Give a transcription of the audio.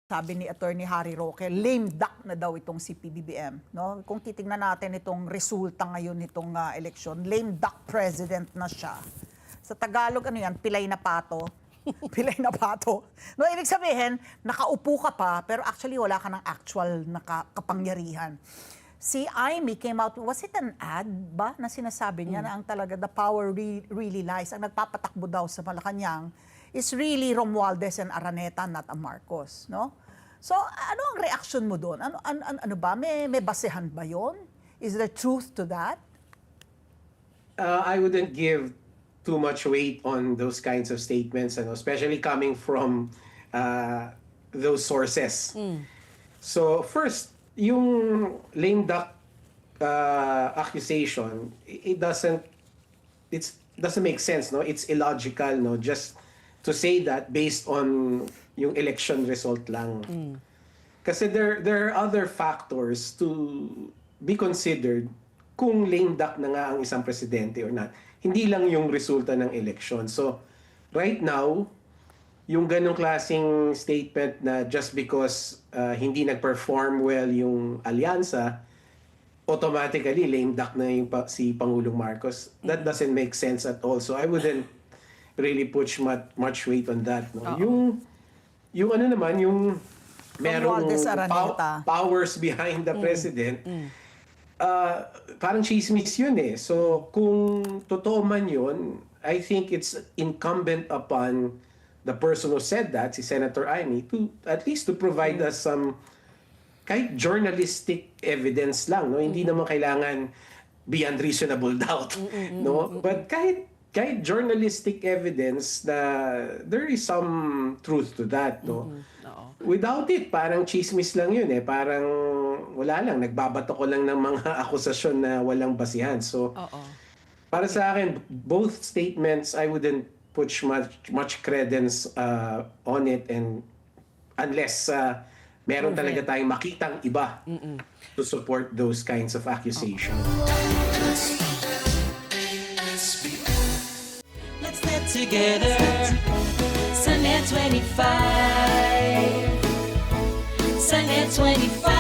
Sabi ni Attorney Harry Roque, lame duck na daw itong si PBBM. No? Kung titingnan natin itong resulta ngayon nitong eleksyon, lame duck president na siya. Sa Tagalog, ano yan? Pilay na pato. Pilay na pato. No, ibig sabihin, nakaupo ka pa, pero actually wala ka ng actual kapangyarihan. Si Amy came out, was it an ad ba na sinasabi niya na ang talaga the power really lies, ang nagpapatakbo daw sa Malacanang is really Romualdez and Araneta, not a Marcos, no? So, ano ang reaction mo doon? Ano ba? May basehan ba yon? Is there truth to that? I wouldn't give too much weight on those kinds of statements, especially coming from those sources. So, first, yung lame duck accusation, it doesn't make sense, no? It's illogical, no? Just to say that based on yung election result lang. Kasi there are other factors to be considered kung lame duck na nga ang isang presidente or not. Hindi lang yung resulta ng election. So, right now, yung ganong klaseng statement na just because hindi nag-perform well yung alyansa, automatically lame duck na yung si Pangulong Marcos. That doesn't make sense at all. So, I wouldn't really put much weight on that. No? Yung ano naman, yung merong powers behind the president, parang chismis yun eh. So kung totoo man yun, I think it's incumbent upon the person who said that, si Senator Amy, to at least to provide us some kahit journalistic evidence lang, no? Hindi naman kailangan beyond reasonable doubt, no? But kahit journalistic evidence na there is some truth to that, no? Without it, parang chismis lang yun eh. Parang wala lang, nagbabato ko lang ng mga akusasyon na walang basihan. So, para sa akin, both statements, I wouldn't put much credence on it, and unless meron talaga tayong makitang iba to support those kinds of accusations. Together, Sunday 25, Sunday 25.